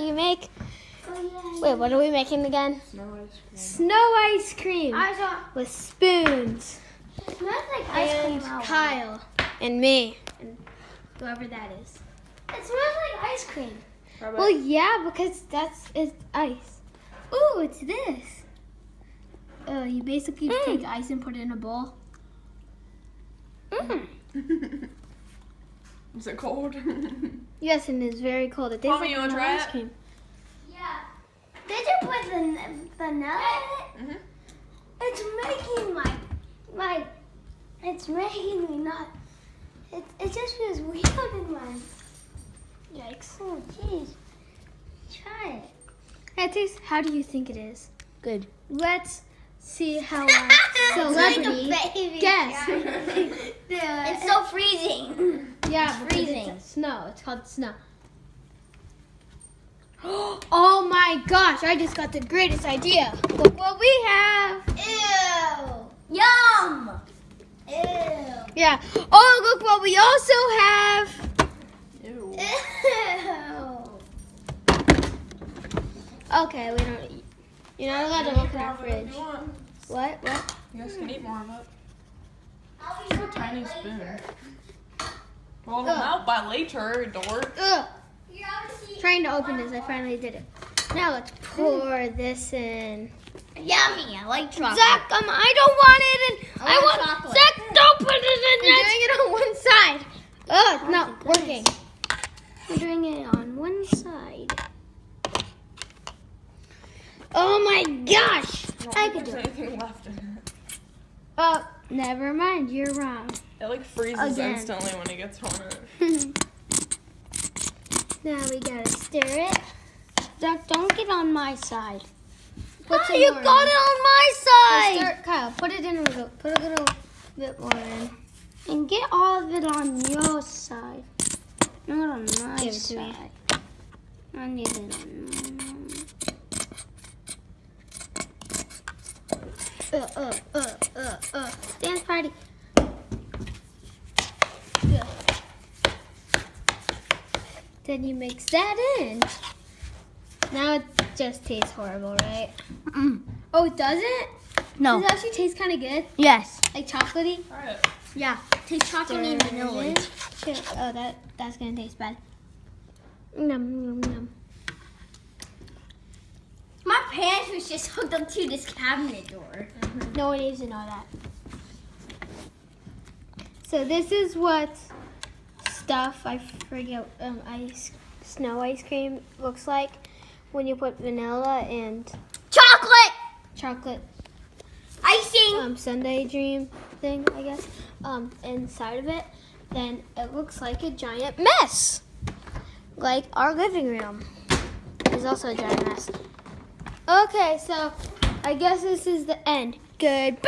you make. Oh, yeah. Wait, what are we making again? Snow ice cream. Snow ice cream I saw. with spoons. It smells like ice cream. And Kyle and me and whoever that is. It smells like ice cream. Well, yeah, because it's ice. Ooh, it's this. You basically take ice and put it in a bowl. Is it cold? Yes, and it's very cold. It tastes Mommy, like you wanna vanilla try ice it? cream. Yeah. Did you put the vanilla in it? Mhm. It's making my. It's making me not. It just feels weird in my. Yikes. Oh jeez. Try it. That tastes. How do you think it is? Good. Let's see how our celebrity guess. It's so freezing. Yeah, It's because freezing. It's snow. It's called snow. Oh my gosh! I just got the greatest idea. Look what we have. Ew. Yum. Ew. Yeah. Oh, look what we also have. Ew. Ew. Okay, we don't eat. You're not allowed to look in our fridge. You want? What? What? You guys can eat more of it. It's a tiny spoon. Well, it'll melt by later, dork. Ugh. Trying to open this, I finally did it. Now let's pour this in. Yummy. I like chocolate. Zach, I don't want it in. I want chocolate. Zach, don't put it in. You're doing it on one side. Oh, it's not goodness. working. I'm doing it on one side. Oh my gosh! I could do There's it. anything left in it. Oh, never mind. You're wrong. It like freezes Again. instantly when it gets on it. Now we gotta stir it. Zach, don't get on my side. Put some You more got in. it on my Let's side. stir it. Kyle, put it in a little. Put a little bit more in. And get all of it on your side. Not on my Give it to me. side. I need it on mine. Dance party. Then you mix that in. Now it just tastes horrible, right? Oh, does it? No. Does it actually taste kind of good? Yes. Like chocolatey? Try it. Yeah. Tastes chocolatey and vanilla. Oh, that's gonna taste bad. Num, num, num. My pants was just hooked up to this cabinet door. No one needs to know that. So this is what stuff, I forget, snow ice cream looks like when you put vanilla and Chocolate! chocolate Icing! Sundae dream thing, I guess, inside of it. Then it looks like a giant mess. Like our living room is also a giant mess. Okay, so I guess this is the end. Goodbye.